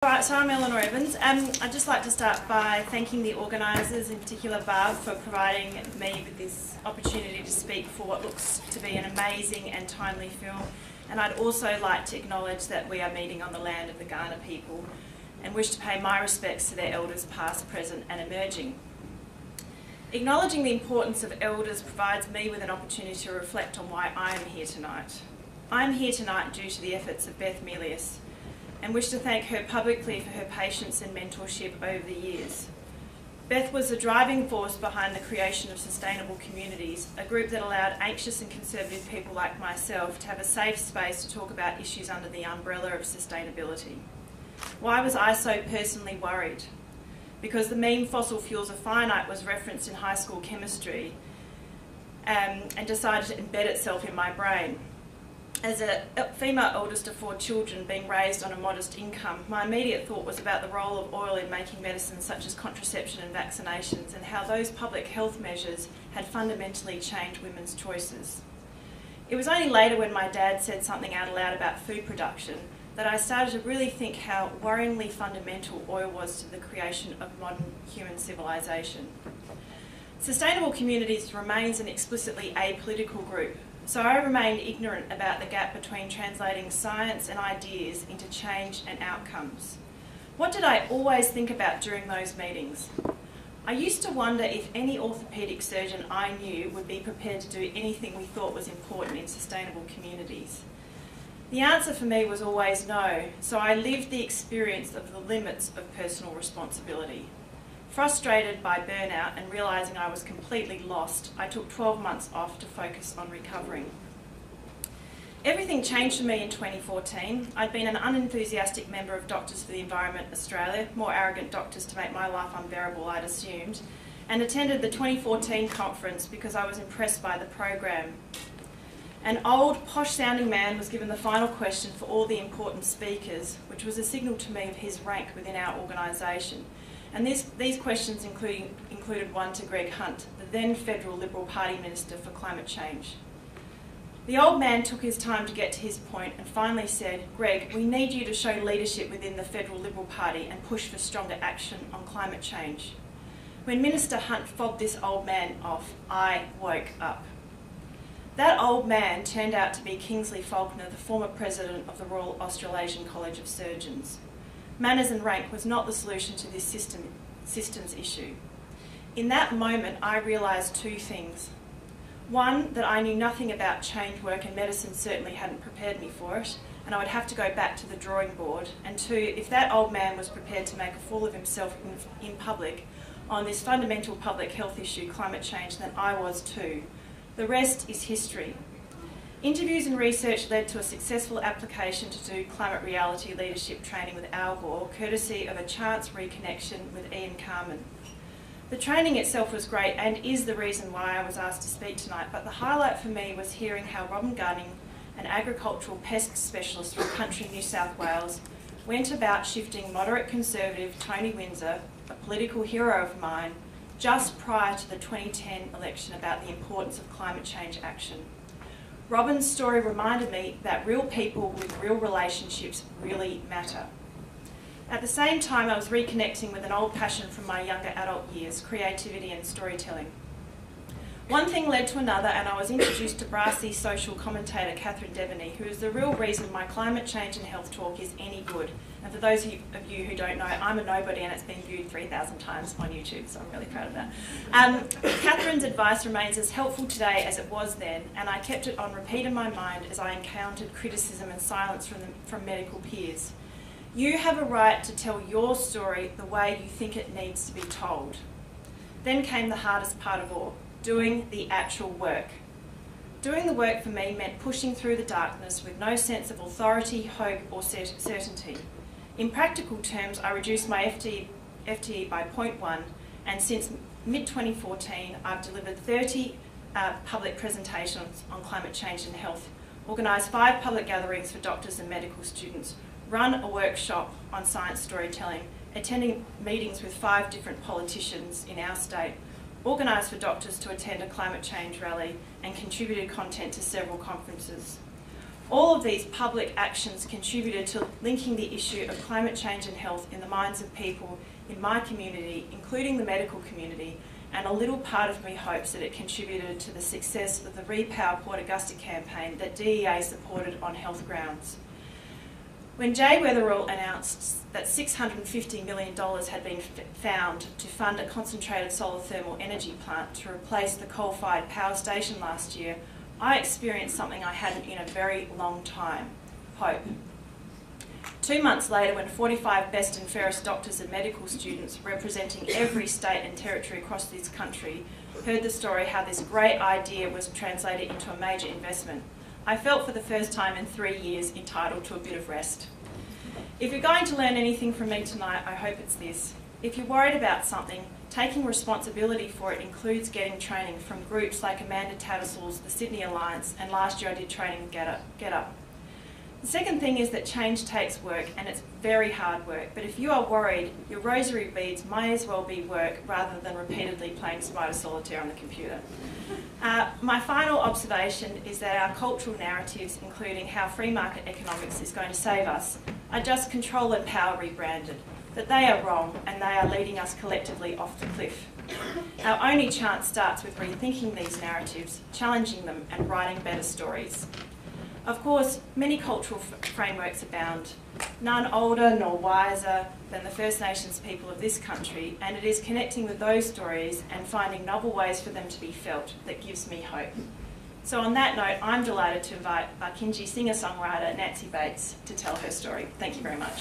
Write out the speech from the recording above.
Alright, so I'm Eleanor Evans. I'd just like to start by thanking the organisers, in particular Barb, for providing me with this opportunity to speak for what looks to be an amazing and timely film. And I'd also like to acknowledge that we are meeting on the land of the Kaurna people and wish to pay my respects to their elders past, present and emerging. Acknowledging the importance of elders provides me with an opportunity to reflect on why I am here tonight. I am here tonight due to the efforts of Beth Mealyus, and wish to thank her publicly for her patience and mentorship over the years. Beth was the driving force behind the creation of Sustainable Communities, a group that allowed anxious and conservative people like myself to have a safe space to talk about issues under the umbrella of sustainability. Why was I so personally worried? Because the meme fossil fuels are finite was referenced in high school chemistry and decided to embed itself in my brain. As a female eldest of 4 children being raised on a modest income, my immediate thought was about the role of oil in making medicines such as contraception and vaccinations, and how those public health measures had fundamentally changed women's choices. It was only later, when my dad said something out aloud about food production, that I started to really think how worryingly fundamental oil was to the creation of modern human civilization. Sustainable Communities remains an explicitly apolitical group, so I remained ignorant about the gap between translating science and ideas into change and outcomes. What did I always think about during those meetings? I used to wonder if any orthopaedic surgeon I knew would be prepared to do anything we thought was important in sustainable communities. The answer for me was always no, so I lived the experience of the limits of personal responsibility. Frustrated by burnout and realising I was completely lost, I took 12 months off to focus on recovering. Everything changed for me in 2014. I'd been an unenthusiastic member of Doctors for the Environment Australia, more arrogant doctors to make my life unbearable, I'd assumed, and attended the 2014 conference because I was impressed by the program. An old, posh-sounding man was given the final question for all the important speakers, which was a signal to me of his rank within our organisation. And these questions included one to Greg Hunt, the then Federal Liberal Party Minister for Climate Change. The old man took his time to get to his point and finally said, "Greg, we need you to show leadership within the Federal Liberal Party and push for stronger action on climate change." When Minister Hunt fobbed this old man off, I woke up. That old man turned out to be Kingsley Faulkner, the former president of the Royal Australasian College of Surgeons. Manners and rank was not the solution to this systems issue. In that moment, I realised 2 things. One, that I knew nothing about change work, and medicine certainly hadn't prepared me for it, and I would have to go back to the drawing board. And 2, if that old man was prepared to make a fool of himself in public on this fundamental public health issue, climate change, then I was too. The rest is history. Interviews and research led to a successful application to do climate reality leadership training with Al Gore, courtesy of a chance reconnection with Ian Carman. The training itself was great and is the reason why I was asked to speak tonight, but the highlight for me was hearing how Robin Gunning, an agricultural pest specialist from country New South Wales, went about shifting moderate conservative Tony Windsor, a political hero of mine, just prior to the 2010 election about the importance of climate change action. Robin's story reminded me that real people with real relationships really matter. At the same time, I was reconnecting with an old passion from my younger adult years, creativity and storytelling. One thing led to another, and I was introduced to brassy social commentator Catherine Devaney, who is the real reason my climate change and health talk is any good. And for those of you who don't know, I'm a nobody and it's been viewed 3,000 times on YouTube, so I'm really proud of that. Catherine's advice remains as helpful today as it was then, and I kept it on repeat in my mind as I encountered criticism and silence from medical peers. You have a right to tell your story the way you think it needs to be told. Then came the hardest part of all, doing the actual work. Doing the work for me meant pushing through the darkness with no sense of authority, hope or certainty. In practical terms, I reduced my FTE by 0.1, and since mid-2014 I've delivered 30 public presentations on climate change and health, organised 5 public gatherings for doctors and medical students, run a workshop on science storytelling, attending meetings with 5 different politicians in our state, organised for doctors to attend a climate change rally and contributed content to several conferences. All of these public actions contributed to linking the issue of climate change and health in the minds of people in my community, including the medical community, and a little part of me hopes that it contributed to the success of the Repower Port Augusta campaign that DEA supported on health grounds. When Jay Weatherill announced that $650 million had been found to fund a concentrated solar thermal energy plant to replace the coal-fired power station last year, I experienced something I hadn't in a very long time: hope. 2 months later, when 45 best and fairest doctors and medical students representing every state and territory across this country heard the story how this great idea was translated into a major investment, I felt for the first time in 3 years entitled to a bit of rest. If you're going to learn anything from me tonight, I hope it's this. If you're worried about something, taking responsibility for it includes getting training from groups like Amanda Tattersalls, the Sydney Alliance, and last year I did training with Get Up. The second thing is that change takes work, and it's very hard work, but if you are worried, your rosary beads might as well be work rather than repeatedly playing Spider Solitaire on the computer. My final observation is that our cultural narratives, including how free market economics is going to save us, are just control and power rebranded, that they are wrong and they are leading us collectively off the cliff. Our only chance starts with rethinking these narratives, challenging them and writing better stories. Of course, many cultural frameworks abound, none older nor wiser than the First Nations people of this country, and it is connecting with those stories and finding novel ways for them to be felt that gives me hope. So on that note, I'm delighted to invite Barkindji singer-songwriter Nancy Bates to tell her story. Thank you very much.